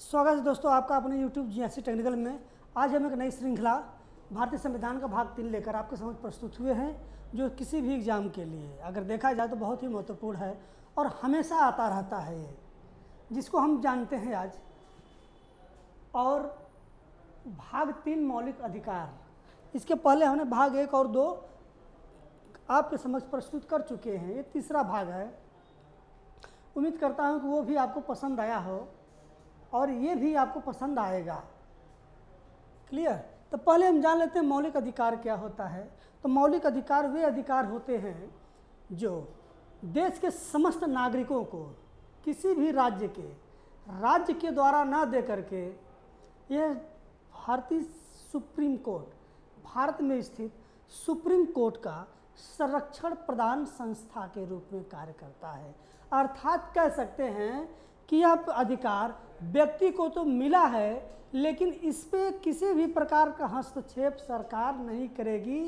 स्वागत है दोस्तों आपका अपने YouTube GSC टेक्निकल में। आज हम एक नई श्रृंखला भारतीय संविधान का भाग 3 लेकर आपके समझ प्रस्तुत हुए हैं, जो किसी भी एग्जाम के लिए अगर देखा जाए तो बहुत ही महत्वपूर्ण है और हमेशा आता रहता है ये, जिसको हम जानते हैं आज। और भाग 3 मौलिक अधिकार, इसके पहले हमने भाग 1 और 2 आपके समझ प्रस्तुत कर चुके हैं। ये तीसरा भाग है। उम्मीद करता हूँ कि वो भी आपको पसंद आया हो और ये भी आपको पसंद आएगा। क्लियर? तो पहले हम जान लेते हैं मौलिक अधिकार क्या होता है। तो मौलिक अधिकार वे अधिकार होते हैं जो देश के समस्त नागरिकों को किसी भी राज्य के द्वारा ना दे करके यह भारतीय सुप्रीम कोर्ट, भारत में स्थित सुप्रीम कोर्ट का संरक्षण प्रदान संस्था के रूप में कार्य करता है। अर्थात कह सकते हैं कि यह अधिकार व्यक्ति को तो मिला है, लेकिन इस पे किसी भी प्रकार का हस्तक्षेप सरकार नहीं करेगी।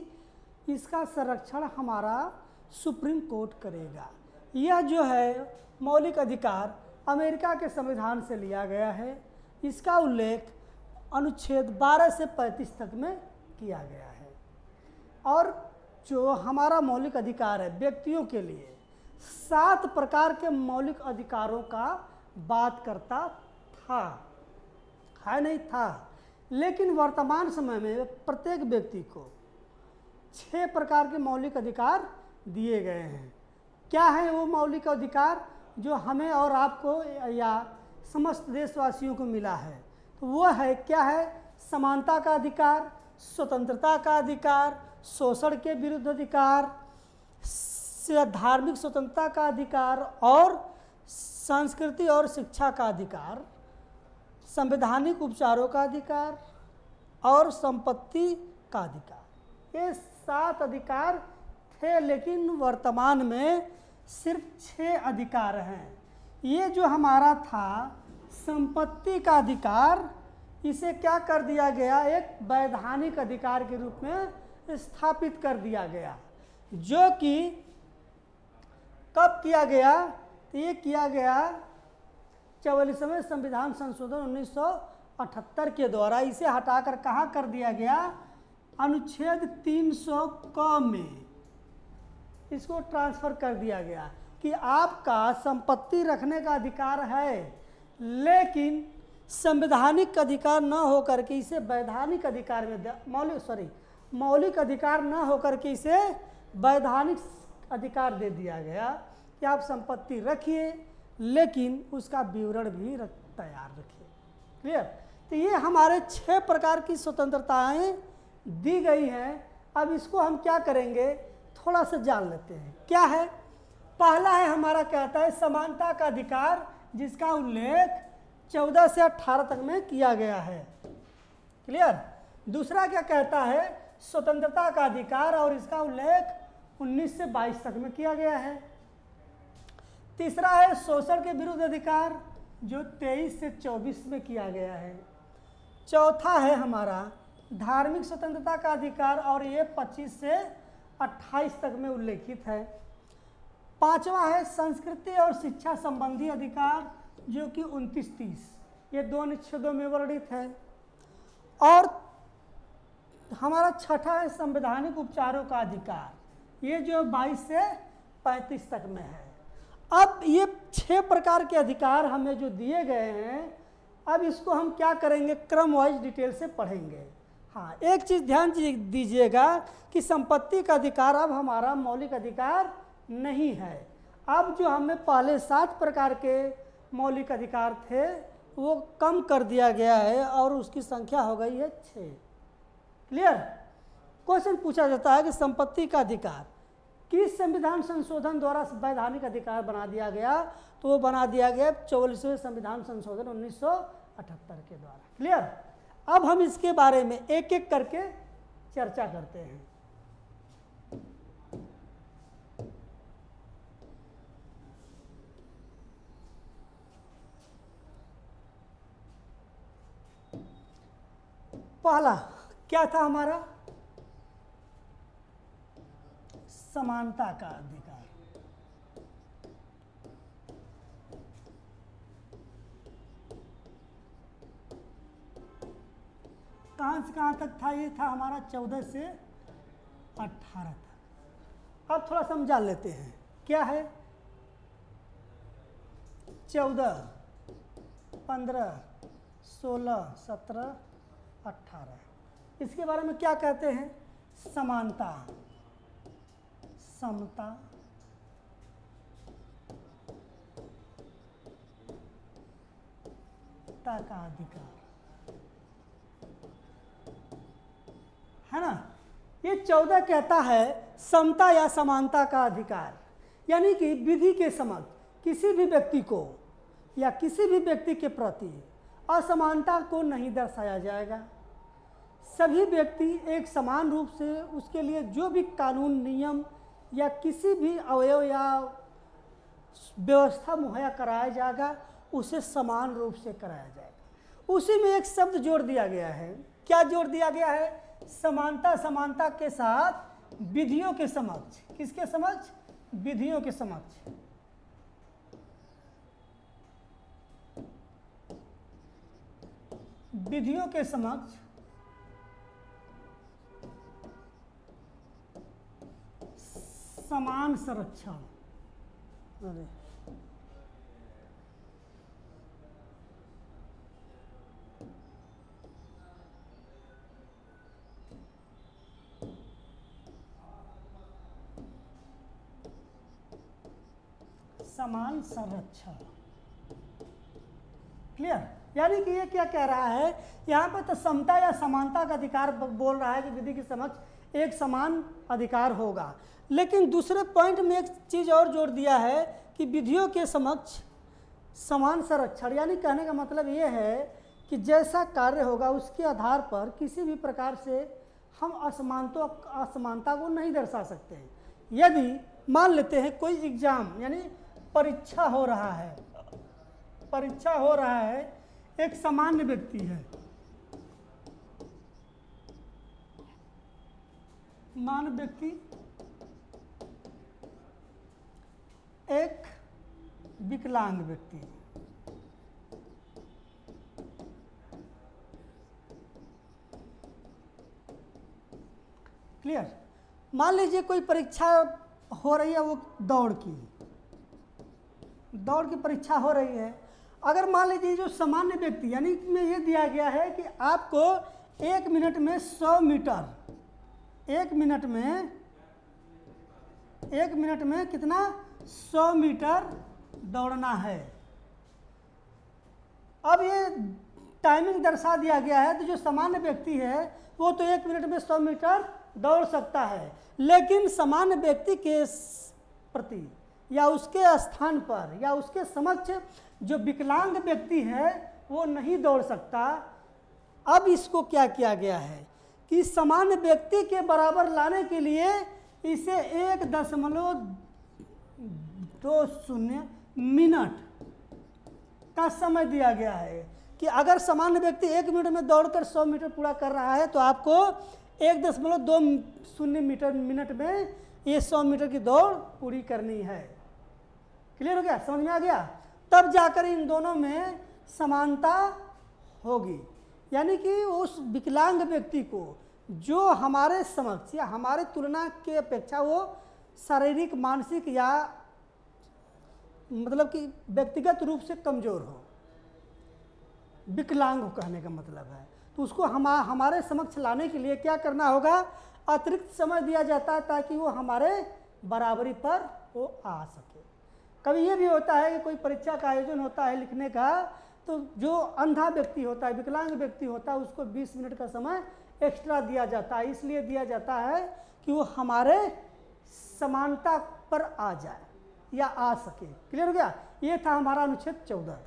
इसका संरक्षण हमारा सुप्रीम कोर्ट करेगा। यह जो है मौलिक अधिकार अमेरिका के संविधान से लिया गया है। इसका उल्लेख अनुच्छेद 12 से 35 तक में किया गया है। और जो हमारा मौलिक अधिकार है व्यक्तियों के लिए 7 प्रकार के मौलिक अधिकारों का बात करता था, है नहीं था, लेकिन वर्तमान समय में प्रत्येक व्यक्ति को 6 प्रकार के मौलिक अधिकार दिए गए हैं। क्या है वो मौलिक अधिकार जो हमें और आपको या समस्त देशवासियों को मिला है? तो वो है क्या है? समानता का अधिकार, स्वतंत्रता का अधिकार, शोषण के विरुद्ध अधिकार, धार्मिक स्वतंत्रता का अधिकार और संस्कृति और शिक्षा का अधिकार, संवैधानिक उपचारों का अधिकार और संपत्ति का अधिकार। ये 7 अधिकार थे, लेकिन वर्तमान में सिर्फ 6 अधिकार हैं। ये जो हमारा था संपत्ति का अधिकार, इसे क्या कर दिया गया? एक वैधानिक अधिकार के रूप में स्थापित कर दिया गया, जो कि कब किया गया? तो ये किया गया 44वें संविधान संशोधन 1978 के द्वारा। इसे हटाकर कहाँ कर दिया गया? अनुच्छेद 300 क में इसको ट्रांसफर कर दिया गया कि आपका संपत्ति रखने का अधिकार है, लेकिन संवैधानिक अधिकार न होकर के इसे वैधानिक अधिकार में मौलिक अधिकार न होकर के इसे वैधानिक अधिकार दे दिया गया कि आप संपत्ति रखिए, लेकिन उसका विवरण भी तैयार रखिए। क्लियर? तो ये हमारे 6 प्रकार की स्वतंत्रताएं दी गई हैं। अब इसको हम क्या करेंगे, थोड़ा सा जान लेते हैं। क्या है? पहला है हमारा, कहता है समानता का अधिकार, जिसका उल्लेख 14 से 18 तक में किया गया है। क्लियर? दूसरा क्या कहता है? स्वतंत्रता का अधिकार, और इसका उल्लेख 19 से 22 तक में किया गया है। तीसरा है शोषण के विरुद्ध अधिकार, जो 23 से 24 में किया गया है। चौथा है हमारा धार्मिक स्वतंत्रता का अधिकार, और ये 25 से 28 तक में उल्लेखित है। पांचवा है संस्कृति और शिक्षा संबंधी अधिकार, जो कि 29-30, ये 2 अनुच्छेदों में वर्णित है। और हमारा छठा है संवैधानिक उपचारों का अधिकार, ये जो 22 से 35 तक में है। अब ये 6 प्रकार के अधिकार हमें जो दिए गए हैं, अब इसको हम क्या करेंगे, क्रम वाइज डिटेल से पढ़ेंगे। हाँ, एक चीज़ ध्यान दीजिएगा कि संपत्ति का अधिकार अब हमारा मौलिक अधिकार नहीं है। अब जो हमें पहले 7 प्रकार के मौलिक अधिकार थे वो कम कर दिया गया है और उसकी संख्या हो गई है 6। क्लियर? क्वेश्चन पूछा जाता है कि संपत्ति का अधिकार किस संविधान संशोधन द्वारा वैधानिक अधिकार बना दिया गया? तो वो बना दिया गया 44वें संविधान संशोधन 1978 के द्वारा। क्लियर? अब हम इसके बारे में एक एक करके चर्चा करते हैं। पहला क्या था हमारा? समानता का अधिकार। कहाँ से कहाँ तक था? ये था हमारा 14 से 18 तक। अब थोड़ा समझा लेते हैं क्या है। 14, 15, 16, 17, 18। इसके बारे में क्या कहते हैं? समानता, समता, का अधिकार, है ना। ये 14 कहता है समता या समानता का अधिकार, यानी कि विधि के समक्ष किसी भी व्यक्ति को या किसी भी व्यक्ति के प्रति असमानता को नहीं दर्शाया जाएगा। सभी व्यक्ति एक समान रूप से उसके लिए जो भी कानून, नियम या किसी भी अवयव या व्यवस्था मुहैया कराया जाएगा, उसे समान रूप से कराया जाएगा। उसी में एक शब्द जोड़ दिया गया है। क्या जोड़ दिया गया है? समानता। समानता के साथ विधियों के समक्ष। किसके समक्ष? विधियों के समक्ष। विधियों के समक्ष समान संरक्षण। अरे समान संरक्षण। क्लियर? यानी कि ये क्या कह रहा है यहाँ पे? तो समता या समानता का अधिकार बोल रहा है कि विधि के समक्ष एक समान अधिकार होगा। लेकिन दूसरे पॉइंट में एक चीज़ और जोड़ दिया है कि विधियों के समक्ष समान संरक्षण। यानी कहने का मतलब ये है कि जैसा कार्य होगा उसके आधार पर किसी भी प्रकार से हम असमानता को नहीं दर्शा सकते हैं। यदि मान लेते हैं कोई एग्जाम यानी परीक्षा हो रहा है, परीक्षा हो रहा है, एक सामान्य व्यक्ति है, मानव व्यक्ति, एक विकलांग व्यक्ति। क्लियर? मान लीजिए कोई परीक्षा हो रही है, वो दौड़ की परीक्षा हो रही है। अगर मान लीजिए जो सामान्य व्यक्ति यानी में ये दिया गया है कि आपको 1 मिनट में 100 मीटर, 1 मिनट में कितना? 100 मीटर दौड़ना है। अब ये टाइमिंग दर्शा दिया गया है, तो जो सामान्य व्यक्ति है वो तो 1 मिनट में 100 मीटर दौड़ सकता है, लेकिन सामान्य व्यक्ति के प्रति या उसके स्थान पर या उसके समक्ष जो विकलांग व्यक्ति है वो नहीं दौड़ सकता। अब इसको क्या किया गया है कि सामान्य व्यक्ति के बराबर लाने के लिए इसे 1.20 मिनट का समय दिया गया है कि अगर सामान्य व्यक्ति 1 मिनट में दौड़कर 100 मीटर पूरा कर रहा है तो आपको 1.20 मिनट में ये 100 मीटर की दौड़ पूरी करनी है। क्लियर हो गया? समझ में आ गया? तब जाकर इन दोनों में समानता होगी। यानी कि उस विकलांग व्यक्ति को जो हमारे समक्ष या हमारे तुलना के अपेक्षा वो शारीरिक, मानसिक या मतलब कि व्यक्तिगत रूप से कमजोर हो, विकलांग हो कहने का मतलब है, तो उसको हमारे समक्ष लाने के लिए क्या करना होगा? अतिरिक्त समय दिया जाता है ताकि वो हमारे बराबरी पर वो आ सके। कभी ये भी होता है कि कोई परीक्षा का आयोजन होता है लिखने का, तो जो अंधा व्यक्ति होता है, विकलांग व्यक्ति होता है, उसको 20 मिनट का समय एक्स्ट्रा दिया जाता है। इसलिए दिया जाता है कि वो हमारे समानता पर आ जाए या आ सके। क्लियर हो गया? ये था हमारा अनुच्छेद 14।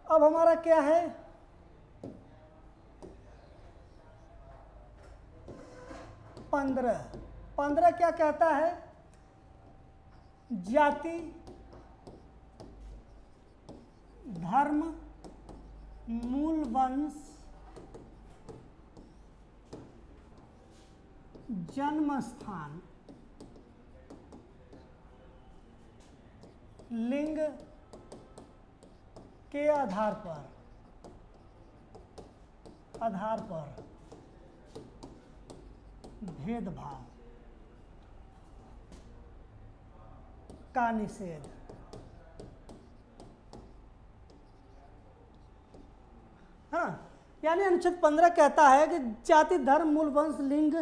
अब हमारा क्या है? 15 क्या कहता है? जाति, धर्म, मूल वंश, जन्म स्थान लिंग के आधार पर भेदभाव का निषेध। हाँ, यानी अनुच्छेद 15 कहता है कि जाति, धर्म, मूल, वंश, लिंग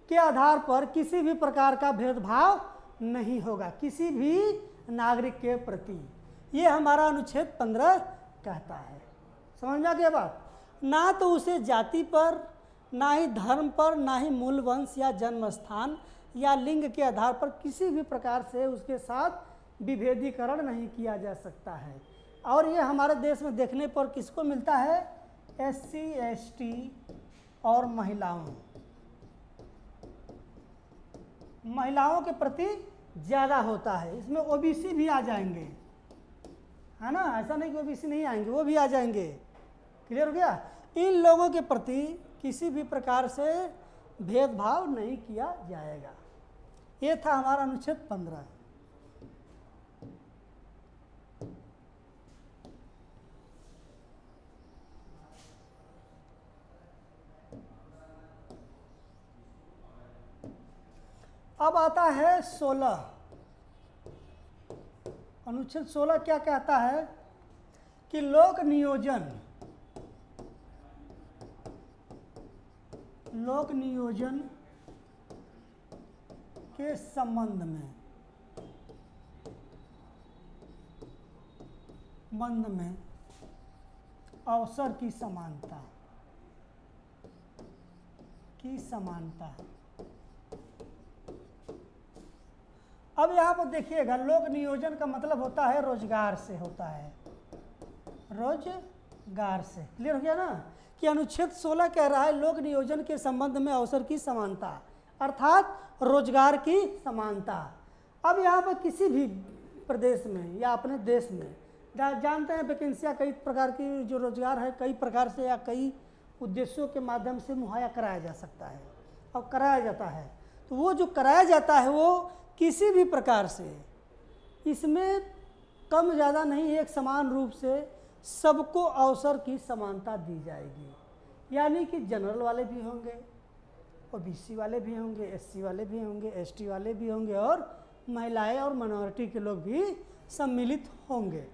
के आधार पर किसी भी प्रकार का भेदभाव नहीं होगा किसी भी नागरिक के प्रति। ये हमारा अनुच्छेद 15 कहता है। समझ में आ गया बात? ना तो उसे जाति पर, ना ही धर्म पर, ना ही मूल वंश या जन्म स्थान या लिंग के आधार पर किसी भी प्रकार से उसके साथ विभेदीकरण नहीं किया जा सकता है। और ये हमारे देश में देखने पर किसको मिलता है? SC, ST और महिलाओं के प्रति ज़्यादा होता है। इसमें OBC भी आ जाएंगे, है ना? ऐसा नहीं कि OBC नहीं आएंगे, वो भी आ जाएंगे। क्लियर हो गया? इन लोगों के प्रति किसी भी प्रकार से भेदभाव नहीं किया जाएगा। ये था हमारा अनुच्छेद 15। अब आता है 16। अनुच्छेद 16 क्या कहता है कि लोक नियोजन के संबंध में अवसर की समानता अब यहाँ पर देखिएगा, लोक नियोजन का मतलब होता है रोजगार से होता है, रोजगार से। क्लियर हो गया ना? कि अनुच्छेद 16 कह रहा है लोक नियोजन के संबंध में अवसर की समानता, अर्थात रोजगार की समानता। अब यहाँ पर किसी भी प्रदेश में या अपने देश में जानते हैं वैकेंसियाँ कई प्रकार की, जो रोजगार है कई प्रकार से या कई उद्देश्यों के माध्यम से मुहैया कराया जा सकता है और कराया जाता है। तो वो जो कराया जाता है वो किसी भी प्रकार से, इसमें कम ज़्यादा नहीं, एक समान रूप से सबको अवसर की समानता दी जाएगी। यानी कि जनरल वाले भी होंगे, OBC वाले भी होंगे, SC वाले भी होंगे, ST वाले भी होंगे और महिलाएं और माइनॉरिटी के लोग भी सम्मिलित होंगे।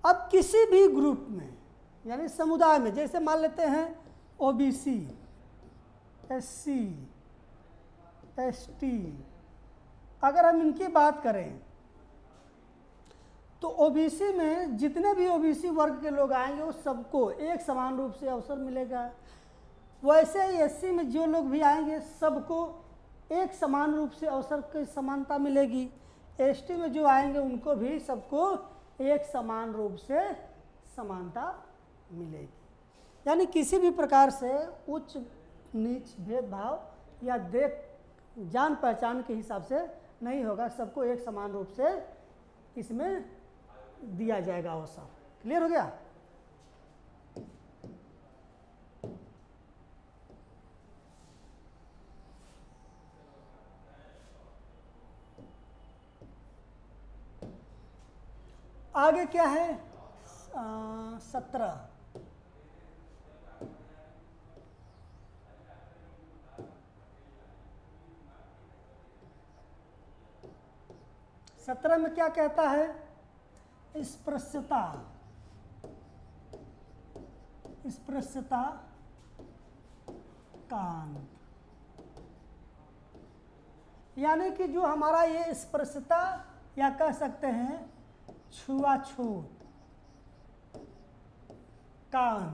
अब किसी भी ग्रुप में यानी समुदाय में, जैसे मान लेते हैं OBC, SC, ST, अगर हम इनकी बात करें तो OBC में जितने भी OBC वर्ग के लोग आएंगे वो सबको एक समान रूप से अवसर मिलेगा। वैसे ही SC में जो लोग भी आएंगे सबको एक समान रूप से अवसर की समानता मिलेगी। ST में जो आएंगे उनको भी सबको एक समान रूप से समानता मिलेगी। यानी किसी भी प्रकार से उच्च नीच भेदभाव या जान पहचान के हिसाब से नहीं होगा, सबको एक समान रूप से इसमें दिया जाएगा अवसर। क्लियर हो गया? आगे क्या है? 17। में क्या कहता है? स्पृश्यता कांड, यानी कि जो हमारा ये स्पृश्यता या कह सकते हैं छुआछूत कांड,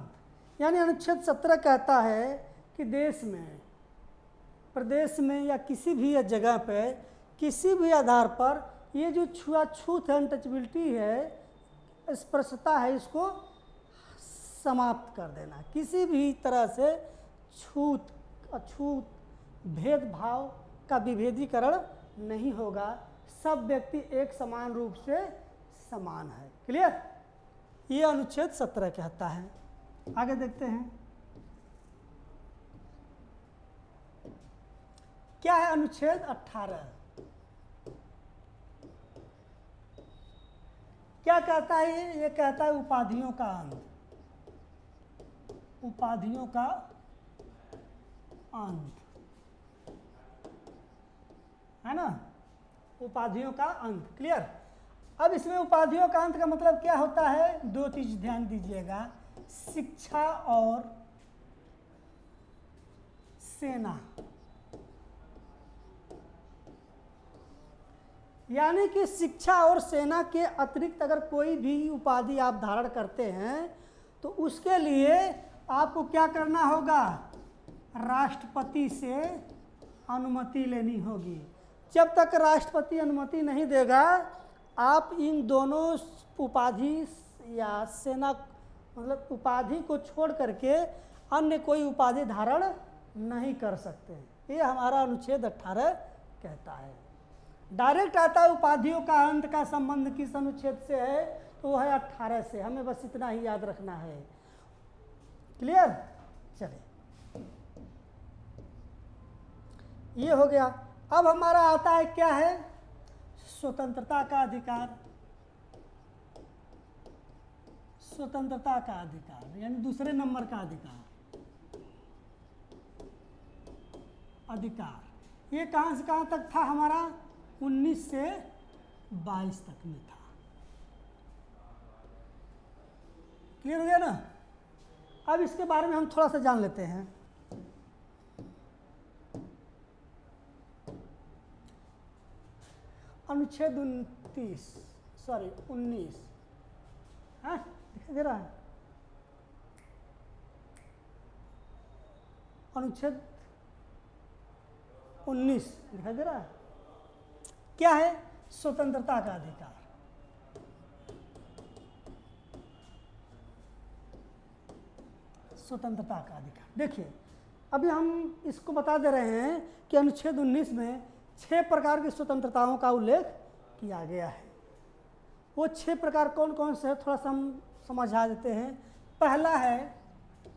यानी अनुच्छेद 17 कहता है कि देश में, प्रदेश में या किसी भी जगह पे किसी भी आधार पर ये जो छुआछूत है, अनटचबिलिटी है, स्पृश्यता है, इसको समाप्त कर देना। किसी भी तरह से छूत अछूत भेदभाव का विभेदीकरण नहीं होगा, सब व्यक्ति एक समान रूप से समान है। क्लियर? ये अनुच्छेद 17 कहता है। आगे देखते हैं क्या है अनुच्छेद 18। क्या कहता है ये कहता है उपाधियों का अंत, उपाधियों का अंत, है ना, उपाधियों का अंत। क्लियर। अब इसमें उपाधियों का अंत का मतलब क्या होता है, दो चीज ध्यान दीजिएगा, शिक्षा और सेना। यानी कि शिक्षा और सेना के अतिरिक्त अगर कोई भी उपाधि आप धारण करते हैं तो उसके लिए आपको क्या करना होगा, राष्ट्रपति से अनुमति लेनी होगी। जब तक राष्ट्रपति अनुमति नहीं देगा आप इन दोनों उपाधि या सेना मतलब उपाधि को छोड़ करके अन्य कोई उपाधि धारण नहीं कर सकते। ये हमारा अनुच्छेद 18 कहता है। डायरेक्ट आता है उपाधियों का अंत का संबंध किस अनुच्छेद से है, तो वो है 18 से। हमें बस इतना ही याद रखना है। क्लियर। चलिए ये हो गया। अब हमारा आता है क्या है, स्वतंत्रता का अधिकार। स्वतंत्रता का अधिकार यानी दूसरे नंबर का अधिकार। ये कहां से कहां तक था हमारा, 19 से 22 तक में था। क्लियर हो गया ना। अब इसके बारे में हम थोड़ा सा जान लेते हैं। अनुच्छेद 19 हाँ दिखाई दे रहा है, अनुच्छेद 19 दिखाई दे रहा है। क्या है, स्वतंत्रता का अधिकार। स्वतंत्रता का अधिकार। देखिए अभी हम इसको बता दे रहे हैं कि अनुच्छेद 19 में 6 प्रकार की स्वतंत्रताओं का उल्लेख किया गया है। वो 6 प्रकार कौन कौन से हैं थोड़ा सा हम समझा देते हैं। पहला है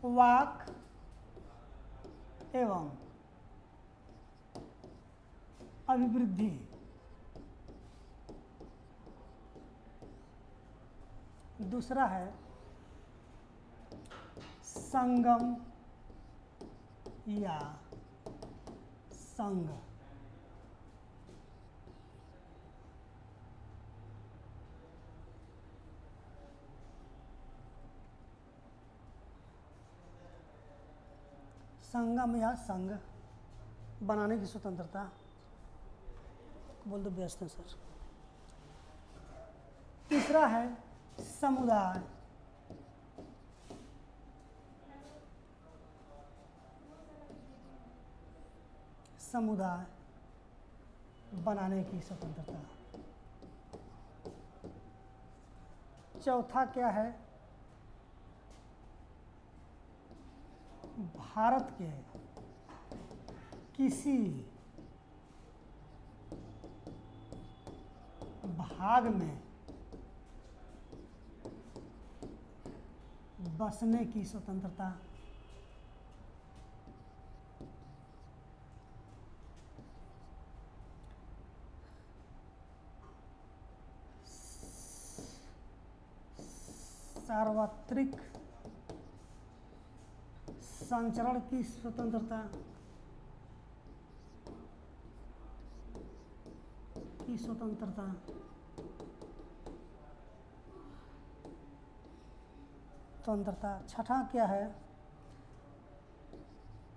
वाक एवं अभिवृद्धि। दूसरा है संगम या संघ। संगम या संघ बनाने की स्वतंत्रता। बोल दो व्यस्त है सर। तीसरा है समुदाय। समुदाय बनाने की स्वतंत्रता। चौथा क्या है, भारत के किसी भाग में बसने की स्वतंत्रता। सार्वत्रिक संचरण की स्वतंत्रता स्वतंत्रता। छठा क्या है,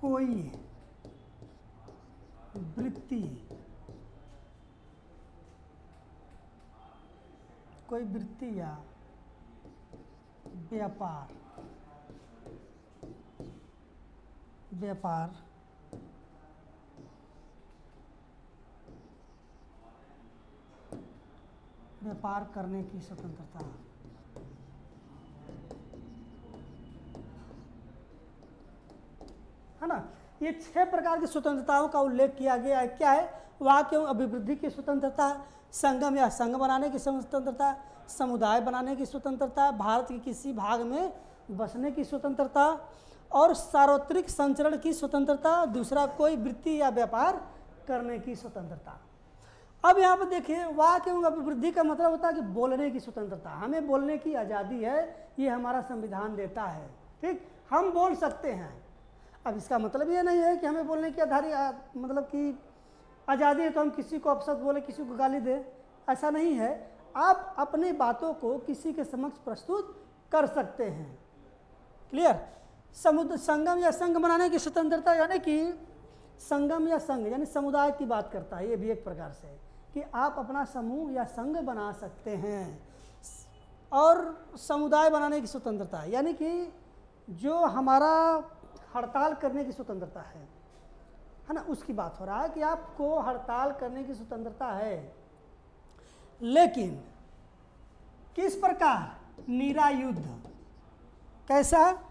कोई वृत्ति या व्यापार करने की स्वतंत्रता। है ना। ये 6 प्रकार की स्वतंत्रताओं का उल्लेख किया गया है। क्या है, वाक एवं अभिवृद्धि की स्वतंत्रता, संगम या संघ बनाने की स्वतंत्रता, समुदाय बनाने की स्वतंत्रता, भारत के किसी भाग में बसने की स्वतंत्रता और सार्वत्रिक संचरण की स्वतंत्रता। दूसरा कोई वृत्ति या व्यापार करने की स्वतंत्रता। अब यहाँ पर देखिए, वाक एवं अभिवृद्धि का मतलब होता है कि बोलने की स्वतंत्रता, हमें बोलने की आज़ादी है, ये हमारा संविधान देता है। ठीक, हम बोल सकते हैं। अब इसका मतलब ये नहीं है कि हमें बोलने की मतलब कि आज़ादी है तो हम किसी को अपशब्द बोले, किसी को गाली दें, ऐसा नहीं है। आप अपनी बातों को किसी के समक्ष प्रस्तुत कर सकते हैं। क्लियर? संगम या संघ बनाने की स्वतंत्रता, यानी कि संगम या संघ यानी समुदाय की बात करता है, ये भी एक प्रकार से कि आप अपना समूह या संघ बना सकते हैं। और समुदाय बनाने की स्वतंत्रता यानी कि जो हमारा हड़ताल करने की स्वतंत्रता है ना, उसकी बात हो रहा है कि आपको हड़ताल करने की स्वतंत्रता है, लेकिन किस प्रकार? निरायुध। कैसा?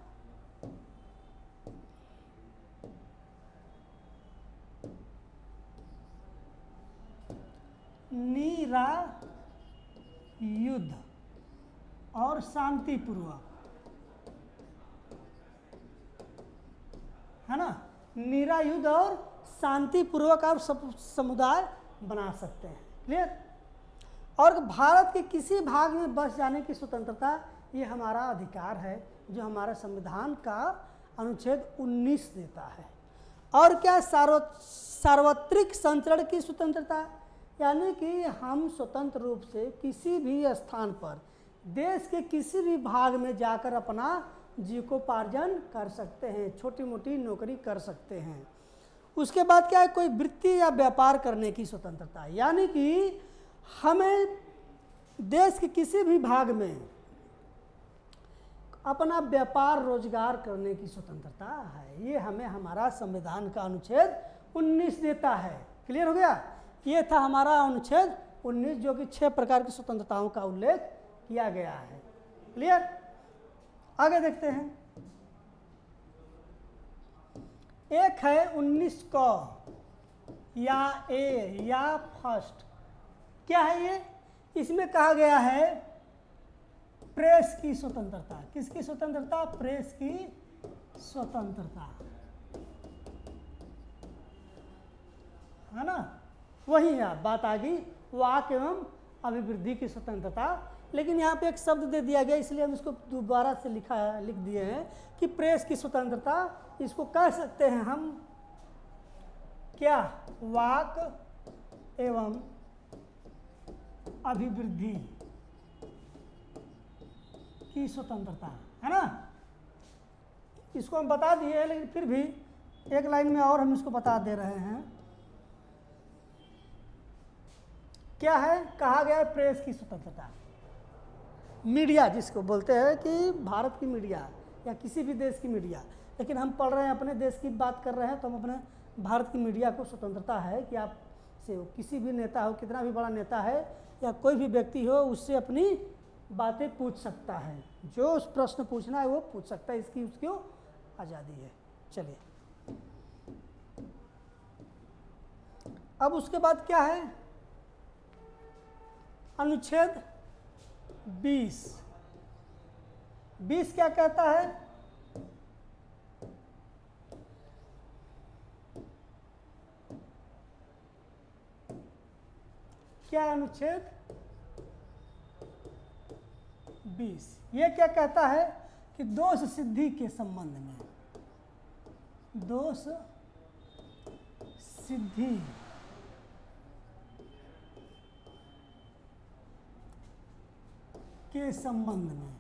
निरायुध और शांतिपूर्वक, है ना। निरायुध और शांतिपूर्वक आप समुदाय बना सकते हैं। क्लियर? और भारत के किसी भाग में बस जाने की स्वतंत्रता, ये हमारा अधिकार है जो हमारा संविधान का अनुच्छेद 19 देता है। और क्या? सार्वत्रिक संचरण की स्वतंत्रता, यानी कि हम स्वतंत्र रूप से किसी भी स्थान पर देश के किसी भी भाग में जाकर अपना जीविकोपार्जन कर सकते हैं, छोटी मोटी नौकरी कर सकते हैं। उसके बाद क्या है? कोई वृत्ति या व्यापार करने की स्वतंत्रता, यानी कि हमें देश के किसी भी भाग में अपना व्यापार रोजगार करने की स्वतंत्रता है। ये हमें हमारा संविधान का अनुच्छेद 19 देता है। क्लियर हो गया? ये था हमारा अनुच्छेद 19, जो कि 6 प्रकार की स्वतंत्रताओं का उल्लेख किया गया है। क्लियर? आगे देखते हैं। एक है 19 क या ए या फर्स्ट। क्या है ये? इसमें कहा गया है प्रेस की स्वतंत्रता। किसकी स्वतंत्रता? प्रेस की स्वतंत्रता, है ना। वही है, बात आ गई वाक एवं अभिवृद्धि की स्वतंत्रता। लेकिन यहाँ पे एक शब्द दे दिया गया, इसलिए हम इसको दोबारा से लिख दिए हैं कि प्रेस की स्वतंत्रता। इसको कह सकते हैं हम क्या? वाक एवं अभिवृद्धि की स्वतंत्रता, है ना। इसको हम बता दिए, लेकिन फिर भी एक लाइन में और हम इसको बता दे रहे हैं। क्या है? कहा गया है प्रेस की स्वतंत्रता। मीडिया जिसको बोलते हैं कि भारत की मीडिया या किसी भी देश की मीडिया, लेकिन हम पढ़ रहे हैं अपने देश की बात कर रहे हैं, तो हम अपने भारत की मीडिया को स्वतंत्रता है कि आप से किसी भी नेता हो, कितना भी बड़ा नेता है या कोई भी व्यक्ति हो, उससे अपनी बातें पूछ सकता है, जो उस प्रश्न पूछना है वो पूछ सकता है, इसकी उसकी आज़ादी है। चलिए, अब उसके बाद क्या है? अनुच्छेद 20 क्या कहता है? क्या अनुच्छेद 20 ये क्या कहता है कि दोष सिद्धि के संबंध में, दोष सिद्धि के संबंध में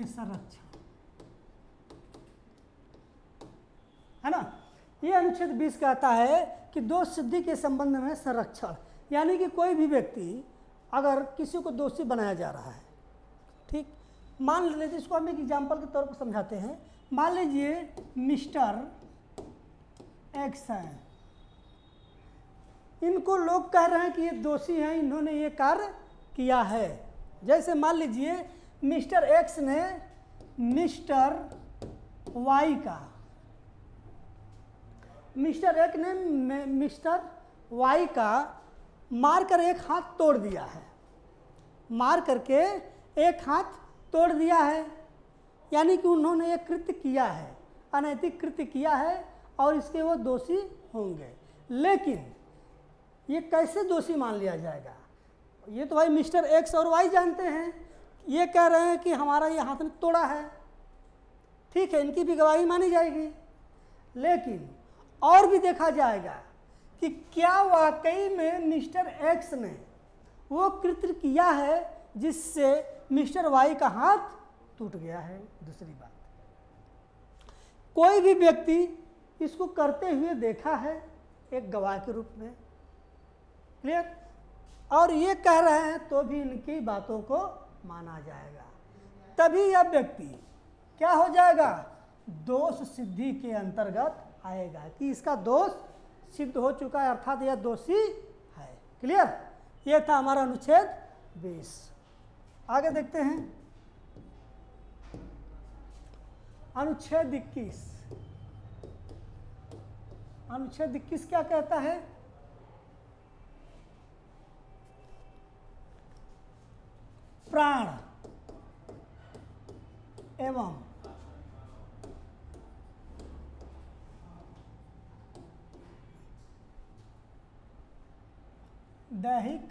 संरक्षण, है ना। ये अनुच्छेद 20 कहता है कि दोष सिद्धि के संबंध में संरक्षण, यानी कि कोई भी व्यक्ति अगर किसी को दोषी बनाया जा रहा है, ठीक, मान लीजिए, इसको हम एक एग्जाम्पल के तौर पर समझाते हैं। मान लीजिए मिस्टर एक्स है, इनको लोग कह रहे हैं कि ये दोषी हैं, इन्होंने ये कार्य किया है। जैसे मान लीजिए मिस्टर एक्स ने मिस्टर वाई का मिस्टर एक ने मिस्टर वाई का मार कर एक हाथ तोड़ दिया है, मार करके एक हाथ तोड़ दिया है, यानी कि उन्होंने एक कृत्य किया है, अनैतिक कृत्य किया है और इसके वो दोषी होंगे। लेकिन ये कैसे दोषी मान लिया जाएगा? ये तो भाई मिस्टर एक्स और वाई जानते हैं, ये कह रहे हैं कि हमारा ये हाथ ने तोड़ा है, ठीक है, इनकी भी गवाही मानी जाएगी। लेकिन और भी देखा जाएगा कि क्या वाकई में मिस्टर एक्स ने वो कृत्य किया है जिससे मिस्टर वाई का हाथ टूट गया है। दूसरी बात, कोई भी व्यक्ति इसको करते हुए देखा है एक गवाह के रूप में, क्लियर, और ये कह रहे हैं तो भी इनकी बातों को माना जाएगा, तभी यह व्यक्ति क्या हो जाएगा? दोष सिद्धि के अंतर्गत आएगा कि इसका दोष सिद्ध हो चुका है, अर्थात यह दोषी है। क्लियर, यह था हमारा अनुच्छेद 20। आगे देखते हैं अनुच्छेद 21। अनुच्छेद 21 क्या कहता है? प्राण एवं दैहिक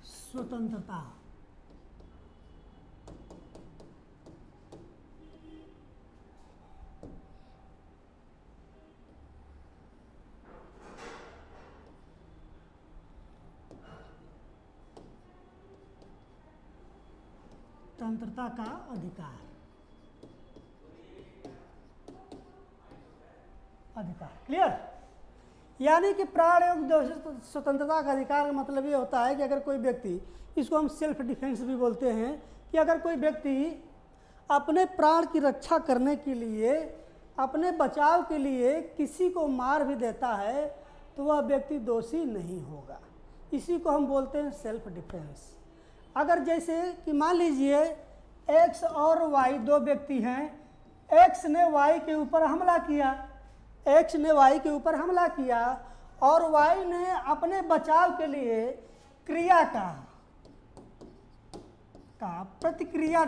स्वतंत्रता स्वतंत्रता का अधिकार, क्लियर, यानी कि प्राण एवं स्वतंत्रता का अधिकार का मतलब ये होता है कि अगर कोई व्यक्ति, इसको हम सेल्फ डिफेंस भी बोलते हैं, कि अगर कोई व्यक्ति अपने प्राण की रक्षा करने के लिए, अपने बचाव के लिए किसी को मार भी देता है तो वह व्यक्ति दोषी नहीं होगा। इसी को हम बोलते हैं सेल्फ डिफेंस। अगर जैसे कि मान लीजिए एक्स और वाई दो व्यक्ति हैं, एक्स ने वाई के ऊपर हमला किया, एक्स ने वाई के ऊपर हमला किया और वाई ने अपने बचाव के लिए क्रिया का प्रतिक्रिया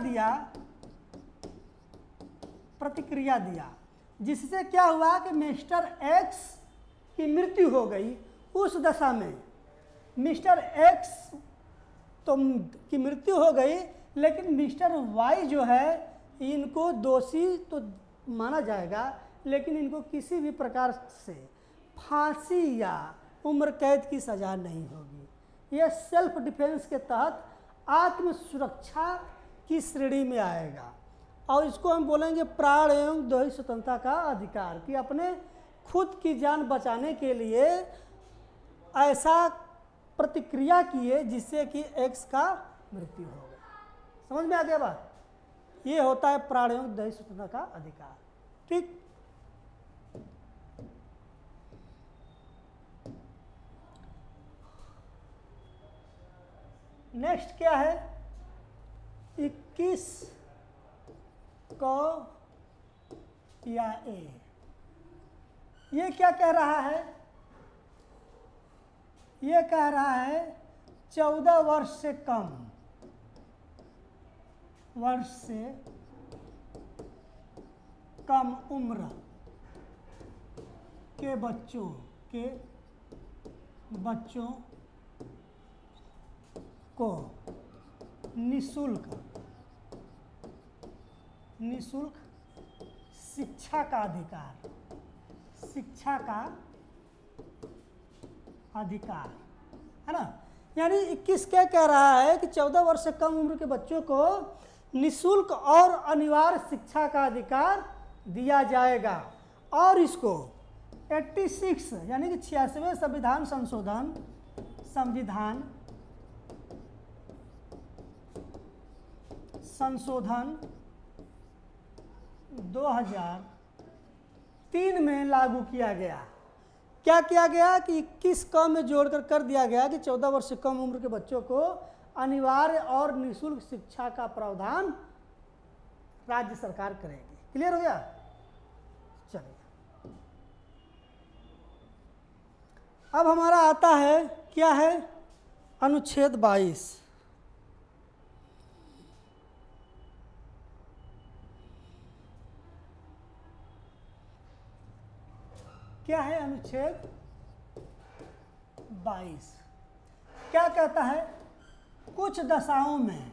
दिया, जिससे क्या हुआ कि मिस्टर एक्स की मृत्यु हो गई। उस दशा में मिस्टर एक्स तो की मृत्यु हो गई, लेकिन मिस्टर वाई जो है इनको दोषी तो माना जाएगा, लेकिन इनको किसी भी प्रकार से फांसी या उम्र कैद की सज़ा नहीं होगी। यह सेल्फ डिफेंस के तहत आत्म सुरक्षा की श्रेणी में आएगा और इसको हम बोलेंगे प्राण एवं दैहिक स्वतंत्रता का अधिकार, कि अपने खुद की जान बचाने के लिए ऐसा प्रतिक्रिया किए जिससे कि एक्स का मृत्यु हो गया। समझ में आ गया बात? ये होता है प्राण एवं दैहिक स्वतंत्रता का अधिकार। ठीक, नेक्स्ट क्या है? 21 को या ए, ये क्या कह रहा है? ये कह रहा है 14 वर्ष से कम उम्र के बच्चों को निःशुल्क शिक्षा का अधिकार है ना। यानी 21 क्या कह रहा है कि 14 वर्ष से कम उम्र के बच्चों को निःशुल्क और अनिवार्य शिक्षा का अधिकार दिया जाएगा और इसको 86 यानी कि 86वें संशोधन 2003 में लागू किया गया। क्या किया गया कि 21 क में जोड़कर कर दिया गया कि 14 वर्ष से कम उम्र के बच्चों को अनिवार्य और निःशुल्क शिक्षा का प्रावधान राज्य सरकार करेगी। क्लियर हो गया? चलिए अब हमारा आता है, क्या है, अनुच्छेद 22। क्या है अनुच्छेद 22? क्या कहता है? कुछ दशाओं में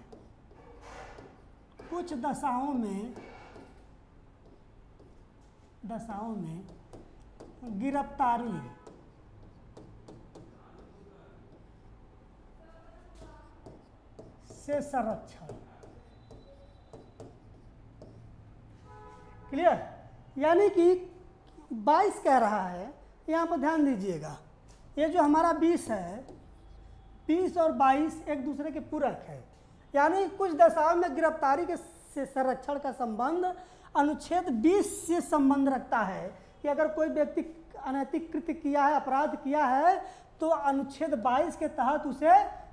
गिरफ्तारी से संरक्षण। क्लियर? यानी कि 22 कह रहा है, यहाँ पर ध्यान दीजिएगा, ये जो हमारा 20 है, 20 और 22 एक दूसरे के पूरक है। यानी कुछ दशाओं में गिरफ्तारी के से संरक्षण का संबंध अनुच्छेद 20 से संबंध रखता है कि अगर कोई व्यक्ति अनैतिक कृत्य किया है, अपराध किया है, तो अनुच्छेद 22 के तहत उसे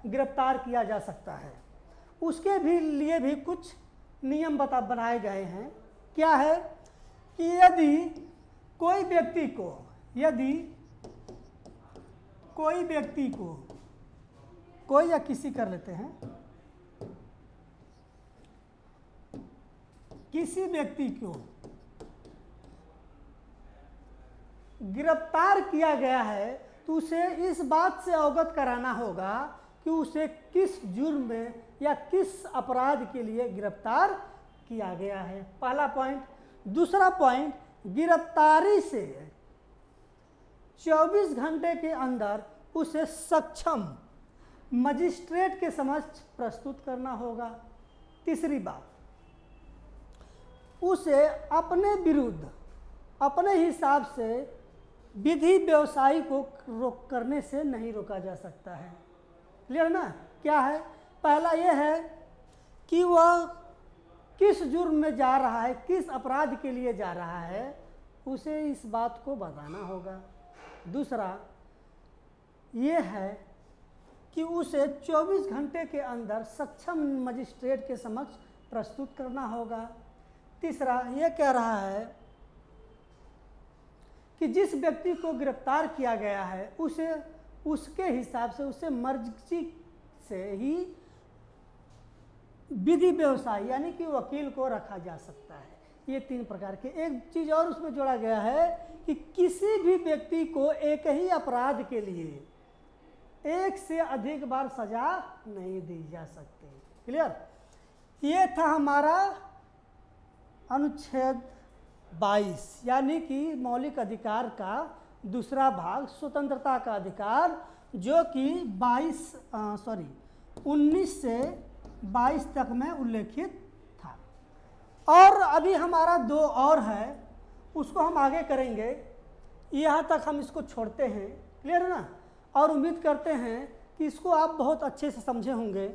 गिरफ्तार किया जा सकता है। उसके भी लिए भी कुछ नियम बनाए गए हैं। क्या है कि यदि कोई व्यक्ति को कोई या किसी कर लेते हैं, किसी व्यक्ति को गिरफ्तार किया गया है तो उसे इस बात से अवगत कराना होगा कि उसे किस जुर्म में या किस अपराध के लिए गिरफ्तार किया गया है। पहला पॉइंट। दूसरा पॉइंट, गिरफ्तारी से 24 घंटे के अंदर उसे सक्षम मजिस्ट्रेट के समक्ष प्रस्तुत करना होगा। तीसरी बात, उसे अपने विरुद्ध अपने हिसाब से विधि व्यवसायी को करने से नहीं रोका जा सकता है। क्लियर ना? क्या है? पहला यह है कि वह किस जुर्म में जा रहा है, किस अपराध के लिए जा रहा है, उसे इस बात को बताना होगा। दूसरा ये है कि उसे 24 घंटे के अंदर सक्षम मजिस्ट्रेट के समक्ष प्रस्तुत करना होगा। तीसरा ये कह रहा है कि जिस व्यक्ति को गिरफ्तार किया गया है उसे उसके हिसाब से उसे मर्जी से ही विधि व्यवसायी यानी कि वकील को रखा जा सकता है। ये 3 प्रकार के। एक चीज़ और उसमें जोड़ा गया है कि किसी भी व्यक्ति को एक ही अपराध के लिए 1 से अधिक बार सजा नहीं दी जा सकती। क्लियर? ये था हमारा अनुच्छेद 22 यानी कि मौलिक अधिकार का दूसरा भाग, स्वतंत्रता का अधिकार, जो कि 19 से 22 तक में उल्लेखित था। और अभी हमारा 2 और है, उसको हम आगे करेंगे। यहाँ तक हम इसको छोड़ते हैं। क्लियर है ना? और उम्मीद करते हैं कि इसको आप बहुत अच्छे से समझे होंगे।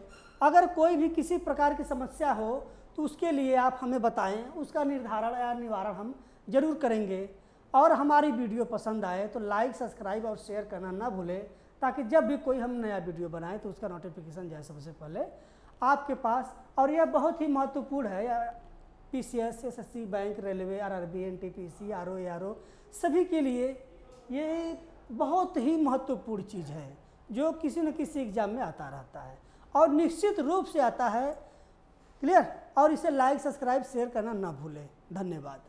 अगर कोई भी किसी प्रकार की समस्या हो तो उसके लिए आप हमें बताएं, उसका निर्धारण या निवारण हम जरूर करेंगे। और हमारी वीडियो पसंद आए तो लाइक, सब्सक्राइब और शेयर करना ना भूलें, ताकि जब भी कोई हम नया वीडियो बनाए तो उसका नोटिफिकेशन जाए सबसे पहले आपके पास। और यह बहुत ही महत्वपूर्ण है PCS, SSC, bank, railway, RRB, NTPC, RO, ARO सभी के लिए ये बहुत ही महत्वपूर्ण चीज़ है, जो किसी न किसी एग्जाम में आता रहता है और निश्चित रूप से आता है। क्लियर? और इसे लाइक, सब्सक्राइब, शेयर करना ना भूलें। धन्यवाद।